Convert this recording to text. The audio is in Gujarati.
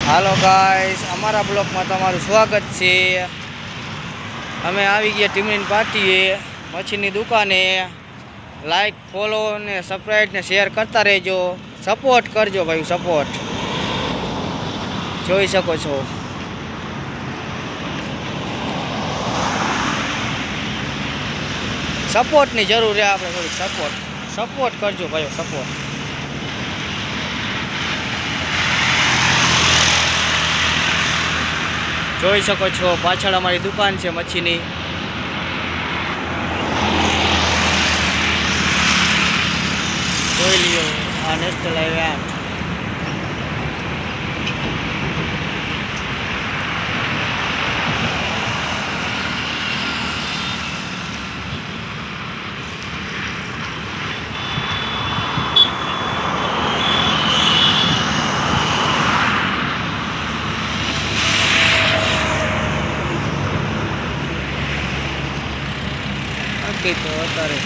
હાલો ગાઈસ, અમારા બ્લોગમાં તમારું સ્વાગત છે। અમે આવી ગયા ટીમની પાર્ટીએ, મચ્છીની દુકાને। લાઈક, ફોલો ને સબસ્ક્રાઈબ ને શેર કરતા રહેજો, સપોર્ટ કરજો ભાઈ, સપોર્ટ જોઈ શકો છો। સપોર્ટની જરૂર છે, આપણે થોડીક સપોર્ટ કરજો ભાઈઓ, સપોર્ટ। જોઈ શકો છો, પાછળ અમારી દુકાન છે મચ્છીની। જોઈ લ્યો, આ નેશનલ હાઈવે 8। તો અત્યારે